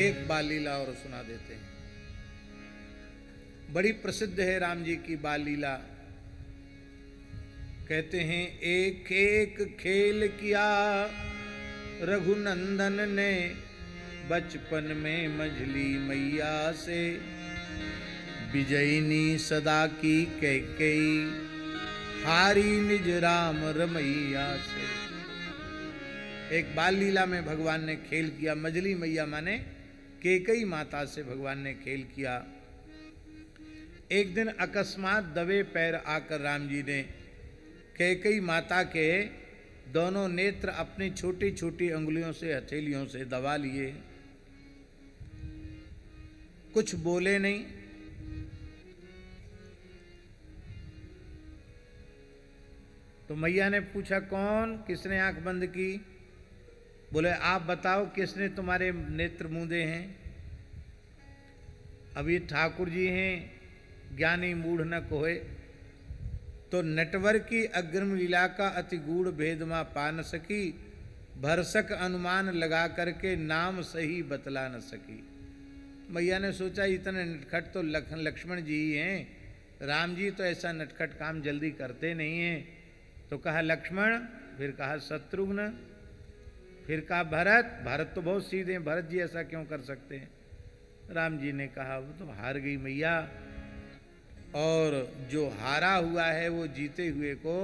एक बाल लीला और सुना देते हैं। बड़ी प्रसिद्ध है राम जी की बाल लीला। कहते हैं एक एक खेल किया रघुनंदन ने, बचपन में मझली मैया से, विजयनी सदा की कैकेयी, हारी निज राम रमैया से। एक बाल लीला में भगवान ने खेल किया। मझली मैया माने कैकेयी माता से भगवान ने खेल किया। एक दिन अकस्मात दबे पैर आकर राम जी ने कैकेयी माता के दोनों नेत्र अपनी छोटी छोटी अंगुलियों से, हथेलियों से दबा लिए। कुछ बोले नहीं। तो मैया ने पूछा, कौन, किसने आंख बंद की? बोले, आप बताओ किसने तुम्हारे नेत्र मूंदे हैं? अब ये ठाकुर जी हैं, ज्ञानी मूढ़ न कोय। तो नटवर की अग्रिम लीला का अति गूढ़ भेद मां पा न सकी, भरसक अनुमान लगा करके नाम सही बतला न सकी। मैया ने सोचा इतने नटखट तो लक्ष्मण जी ही हैं, राम जी तो ऐसा नटखट काम जल्दी करते नहीं हैं। तो कहा लक्ष्मण, फिर कहा शत्रुघ्न, फिर कहा भरत। भरत तो बहुत सीधे हैं, भरत जी ऐसा क्यों कर सकते हैं? राम जी ने कहा वो तो हार गई मैया, और जो हारा हुआ है वो जीते हुए को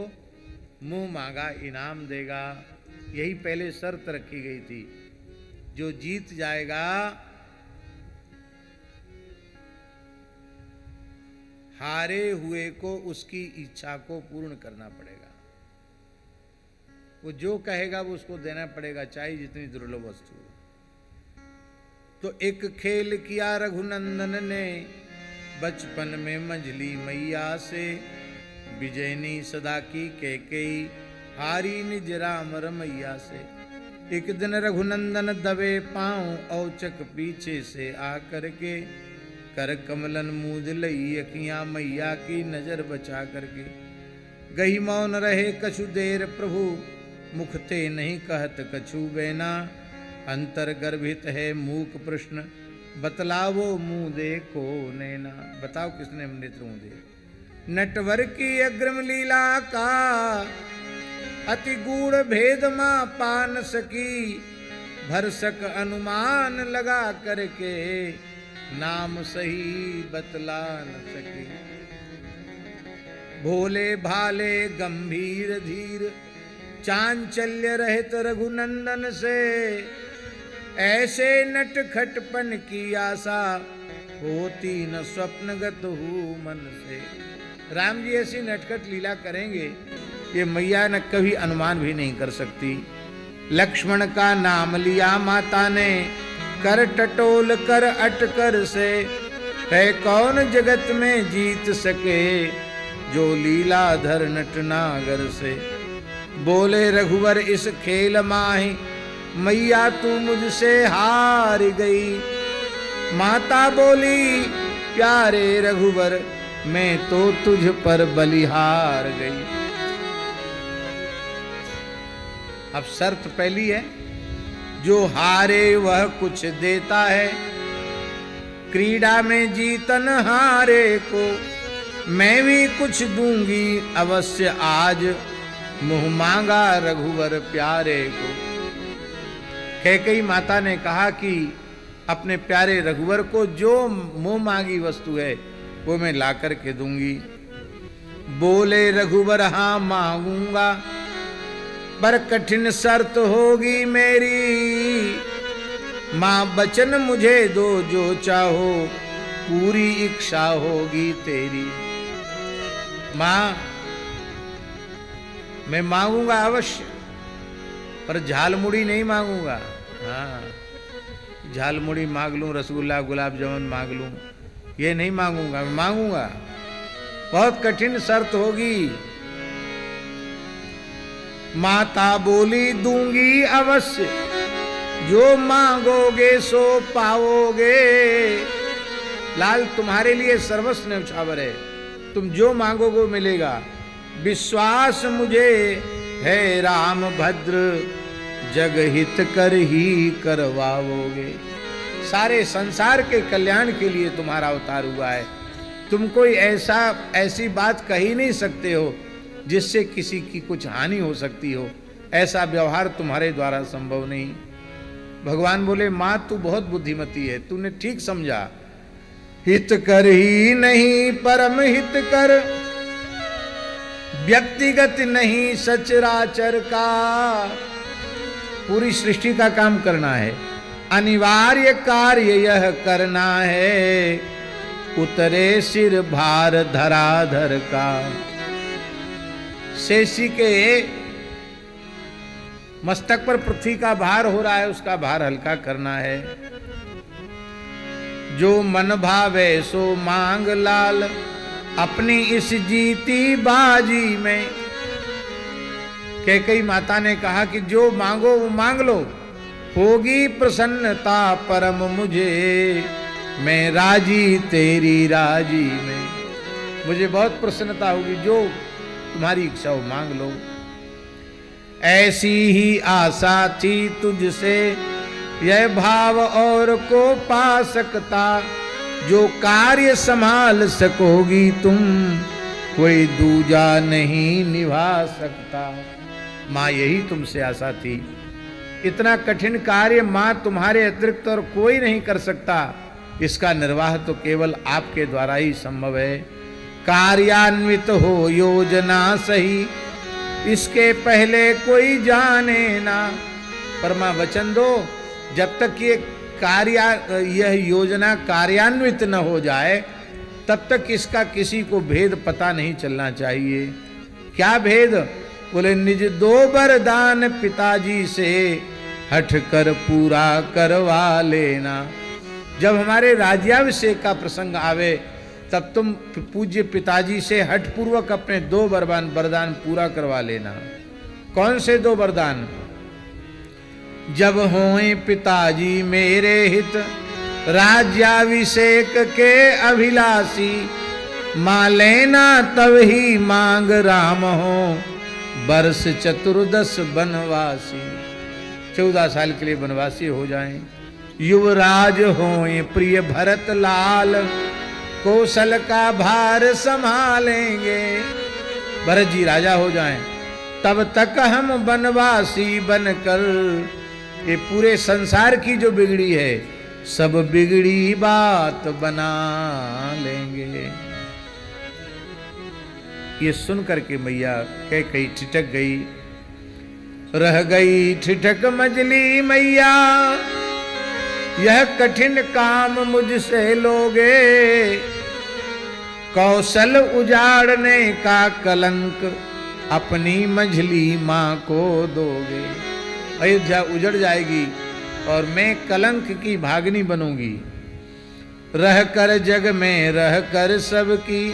मुंह मांगा इनाम देगा। यही पहले शर्त रखी गई थी, जो जीत जाएगा हारे हुए को उसकी इच्छा को पूर्ण करना पड़ेगा। वो जो कहेगा वो उसको देना पड़ेगा, चाहे जितनी दुर्लभ वस्तु हो। तो एक खेल किया रघुनंदन ने, बचपन में मंझली मैया से, विजयनी सदा की कैकेयी, हारी निज राम रमैया से। एक दिन रघुनंदन दबे पांव, औचक पीछे से आकर के, कर कमलन मूंद लई अखियां मैया की नजर बचा करके। गही मौन रहे कछु देर प्रभु, मुख थे नहीं कहत कछु बेना, अंतर गर्भित है मूक प्रश्न, बतलावो मुंह दे को नैना। बताओ किसने नेत्र मुंह दे? नटवर की अग्रिम लीला का अति गूढ़ भेद मां पा न सकी, भरसक अनुमान लगा करके, नाम सही बतला न सकी। भोले भाले गंभीर धीर, चांचल्य रहित रघुनंदन से, ऐसे नटखटपन की आशा, होती न स्वप्नगत हूँ मन से। राम जी ऐसी नटखट लीला करेंगे ये मैया न कभी अनुमान भी नहीं कर सकती। लक्ष्मण का नाम लिया माता ने, कर टटोल कर अटकर से, है कौन जगत में जीत सके, जो लीलाधर नटनागर से। बोले रघुवर इस खेल माही, मैया तू मुझसे हार गई। माता बोली प्यारे रघुवर, मैं तो तुझ पर बलिहार गई। अब शर्त पहली है, जो हारे वह कुछ देता है, क्रीड़ा में जीतन हारे को, मैं भी कुछ दूंगी अवश्य आज, मुंह मांगा रघुवर प्यारे को। कैकेयी माता ने कहा कि अपने प्यारे रघुवर को जो मुंह मांगी वस्तु है वो मैं ला करके दूंगी। बोले रघुवर हाँ मांगूंगा, पर कठिन शर्त होगी मेरी, मां बचन मुझे दो जो चाहो, पूरी इच्छा होगी तेरी। मां मैं मांगूंगा अवश्य, पर झालमुड़ी नहीं मांगूंगा। हाँ, झालमुड़ी मांग लूं, रसगुल्ला गुलाब जामुन मांग लूं, ये नहीं मांगूंगा। मैं मांगूंगा, बहुत कठिन शर्त होगी। माता बोली दूंगी अवश्य, जो मांगोगे सो पाओगे। लाल तुम्हारे लिए सर्वस्व न्यौछावर है, तुम जो मांगोगे वो मिलेगा। विश्वास मुझे है राम भद्र, जग हित कर ही करवाओगे। सारे संसार के कल्याण के लिए तुम्हारा अवतार हुआ है। तुम कोई ऐसी बात कह ही नहीं सकते हो जिससे किसी की कुछ हानि हो सकती हो। ऐसा व्यवहार तुम्हारे द्वारा संभव नहीं। भगवान बोले, मां तू बहुत बुद्धिमती है, तूने ठीक समझा। हित कर ही नहीं परम हित कर, व्यक्तिगत नहीं सचराचर का। पूरी सृष्टि का काम करना है, अनिवार्य कार्य यह करना है, उतरे सिर भार धराधर का। शेषी के मस्तक पर पृथ्वी का भार हो रहा है, उसका भार हल्का करना है। जो मन भावे सो मांग लाल, अपनी इस जीती बाजी में। कैकेयी माता ने कहा कि जो मांगो वो मांग लो, होगी प्रसन्नता परम मुझे, मैं राजी तेरी राजी में। मुझे बहुत प्रसन्नता होगी, जो तुम्हारी इच्छा हो मांग लो। ऐसी ही आशा थी तुझसे, यह भाव और को पा सकता, जो कार्य संभाल सकोगी तुम, कोई दूजा नहीं निभा सकता। माँ यही तुमसे आशा थी। इतना कठिन कार्य माँ तुम्हारे अतिरिक्त और कोई नहीं कर सकता। इसका निर्वाह तो केवल आपके द्वारा ही संभव है। कार्यान्वित हो योजना सही, इसके पहले कोई जाने ना। परमा वचन दो, जब तक यह योजना कार्यान्वित न हो जाए, तब तक इसका किसी को भेद पता नहीं चलना चाहिए। क्या भेद? बोले, निज दो वरदान पिताजी से, हट कर पूरा करवा लेना। जब हमारे राज्याभिषेक का प्रसंग आवे, तब तुम पूज्य पिताजी से हठ पूर्वक अपने 2 वरदान पूरा करवा लेना। कौन से 2 वरदान? जब होए पिताजी मेरे हित, राज्याभिषेक के अभिलाषी, मां लेना तब ही मांग राम हो, वर्ष 14 बनवासी। 14 साल के लिए बनवासी हो जाएं। युवराज होए प्रिय भरत लाल, कौशल का भार संभालेंगे। भरत जी राजा हो जाएं, तब तक हम बनवासी बनकर ये पूरे संसार की जो बिगड़ी है, सब बिगड़ी बात बना लेंगे। ये सुन करके मैया कैकेयी ठिठक गई। रह गई ठिठक मजली मैया, यह कठिन काम मुझसे लोगे, कौशल उजाड़ने का कलंक अपनी मंझली मां को दोगे। अयोध्या उजड़ जाएगी और मैं कलंक की भागनी बनूंगी। रह कर जग में रह कर सबकी,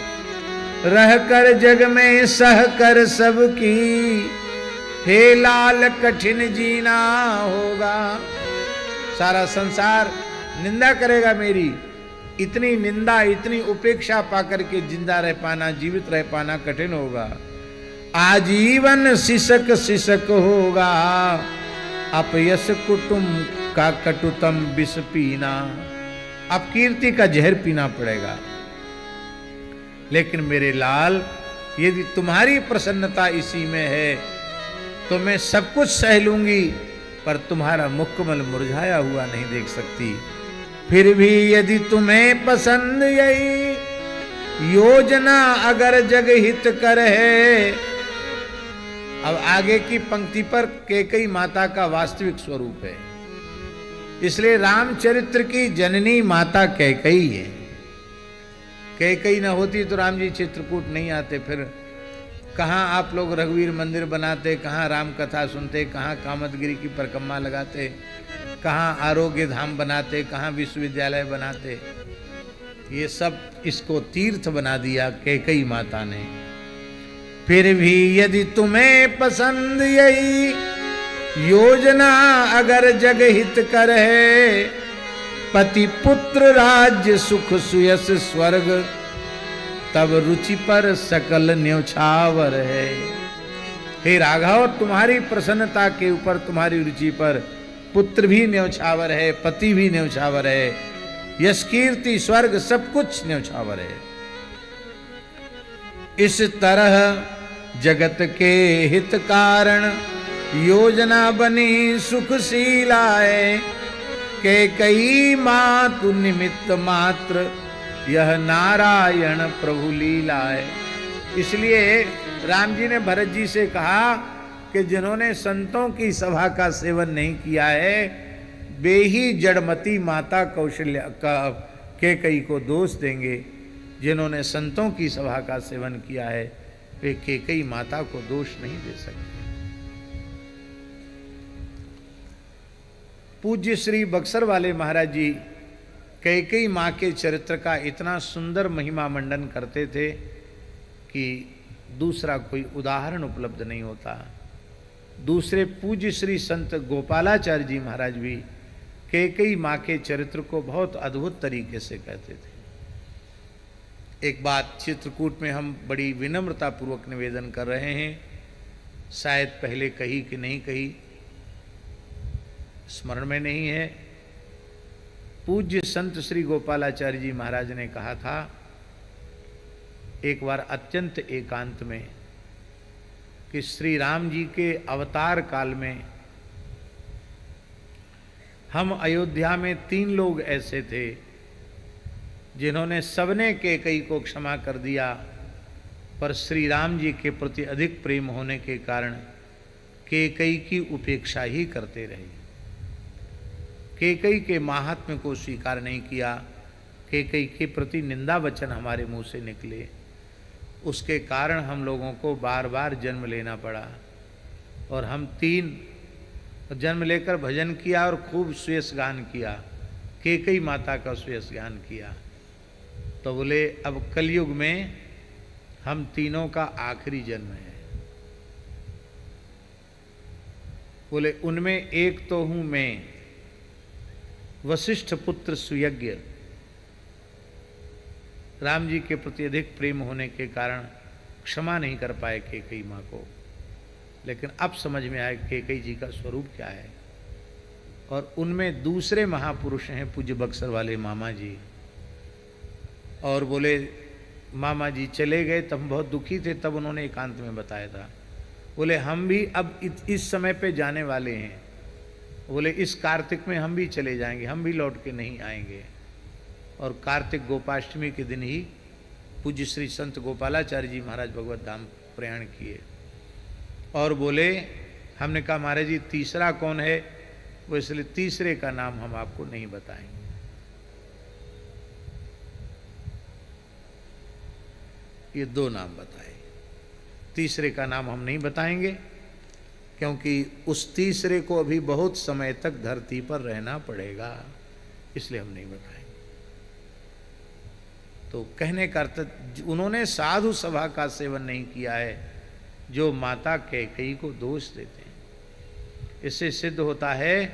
रह कर जग में सह कर सबकी, हे लाल कठिन जीना होगा। सारा संसार निंदा करेगा मेरी। इतनी निंदा, इतनी उपेक्षा पाकर के जिंदा रह पाना, जीवित रह पाना कठिन होगा। आजीवन सिसक सिसक होगा, अपयश कुटुंब का कटुतम विष पीना। अपकीर्ति का जहर पीना पड़ेगा। लेकिन मेरे लाल, यदि तुम्हारी प्रसन्नता इसी में है तो मैं सब कुछ सह लूंगी, पर तुम्हारा मुखकमल मुरझाया हुआ नहीं देख सकती। फिर भी यदि तुम्हें पसंद यही योजना अगर जग हित कर है। अब आगे की पंक्ति पर कैकेयी माता का वास्तविक स्वरूप है। इसलिए रामचरित्र की जननी माता कैकेयी है। कैकेयी न होती तो राम जी चित्रकूट नहीं आते। फिर कहाँ आप लोग रघुवीर मंदिर बनाते, कहाँ राम कथा सुनते, कहाँ कामदगिरी की परिक्रमा लगाते, कहाँ आरोग्य धाम बनाते, कहाँ विश्वविद्यालय बनाते। ये सब इसको तीर्थ बना दिया कैकेयी माता ने। फिर भी यदि तुम्हें पसंद यही योजना अगर जग हित कर है, पति पुत्र राज्य सुख सुयस स्वर्ग, तब रुचि पर सकल न्योछावर है। हे राघव, तुम्हारी प्रसन्नता के ऊपर, तुम्हारी रुचि पर पुत्र भी न्यौछावर है, पति भी न्यौछावर है, यश कीर्ति स्वर्ग सब कुछ न्यौछावर है। इस तरह जगत के हित कारण योजना बनी सुखशीलाए, के कई मातु निमित्त मात्र यह नारायण प्रभु लीलाए। इसलिए राम जी ने भरत जी से कहा कि जिन्होंने संतों की सभा का सेवन नहीं किया है वे ही जड़मती माता कौशल्या का कैकेयी को दोष देंगे, जिन्होंने संतों की सभा का सेवन किया है वे कैकेयी माता को दोष नहीं दे सकते। पूज्य श्री बक्सर वाले महाराज जी कैकेयी माँ के चरित्र का इतना सुंदर महिमा मंडन करते थे कि दूसरा कोई उदाहरण उपलब्ध नहीं होता। दूसरे पूज्य श्री संत गोपालाचार्य जी महाराज भी कैकेयी माँ के चरित्र को बहुत अद्भुत तरीके से कहते थे। एक बात चित्रकूट में हम बड़ी विनम्रता पूर्वक निवेदन कर रहे हैं, शायद पहले कही कि नहीं कही स्मरण में नहीं है। पूज्य संत श्री गोपालाचार्य जी महाराज ने कहा था एक बार अत्यंत एकांत में कि श्री राम जी के अवतार काल में हम अयोध्या में 3 लोग ऐसे थे जिन्होंने सबने कैकेयी को क्षमा कर दिया, पर श्री राम जी के प्रति अधिक प्रेम होने के कारण कैकेयी की उपेक्षा ही करते रहे, कैकेयी के महात्म्य को स्वीकार नहीं किया, कैकेयी के प्रति निंदा वचन हमारे मुंह से निकले, उसके कारण हम लोगों को बार बार जन्म लेना पड़ा। और हम 3 जन्म लेकर भजन किया और खूब श्रेष्ठ गान किया, कैकेयी माता का श्रेष्ठ गान किया। तो बोले अब कलयुग में हम तीनों का आखिरी जन्म है। बोले उनमें एक तो हूं मैं, वशिष्ठ पुत्र सुयज्ञ। राम जी के प्रति अधिक प्रेम होने के कारण क्षमा नहीं कर पाए कैकेयी माँ को, लेकिन अब समझ में आया कैकेयी जी का स्वरूप क्या है। और उनमें दूसरे महापुरुष हैं पूज्य बक्सर वाले मामा जी। और बोले मामा जी चले गए तब बहुत दुखी थे, तब उन्होंने एकांत में बताया था। बोले हम भी अब इस समय पे जाने वाले हैं, बोले इस कार्तिक में हम भी चले जाएंगे, हम भी लौट के नहीं आएंगे। और कार्तिक गोपाष्टमी के दिन ही पूज्य श्री संत गोपालाचार्य जी महाराज भगवत धाम प्रयाण किए। और बोले हमने कहा महाराज जी तीसरा कौन है, वो इसलिए तीसरे का नाम हम आपको नहीं बताएंगे। ये 2 नाम बताए, तीसरे का नाम हम नहीं बताएंगे क्योंकि उस तीसरे को अभी बहुत समय तक धरती पर रहना पड़ेगा, इसलिए हम नहीं बताएंगे। तो कहने का अर्थ उन्होंने साधु सभा का सेवन नहीं किया है जो माता कैकेयी को दोष देते हैं। इससे सिद्ध होता है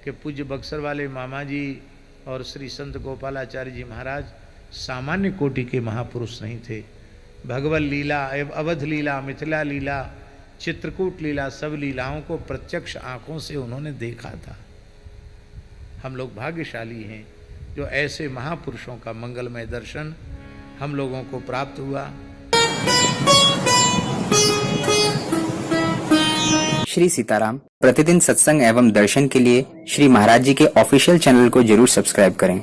कि पूज्य बक्सर वाले मामा जी और श्री संत गोपालाचार्य जी महाराज सामान्य कोटि के महापुरुष नहीं थे। भगवत लीला, अवध लीला, मिथिला लीला, चित्रकूट लीला, सब लीलाओं को प्रत्यक्ष आंखों से उन्होंने देखा था। हम लोग भाग्यशाली हैं जो ऐसे महापुरुषों का मंगलमय दर्शन हम लोगों को प्राप्त हुआ। श्री सीताराम प्रतिदिन सत्संग एवं दर्शन के लिए श्री महाराज जी के ऑफिशियल चैनल को जरूर सब्सक्राइब करें।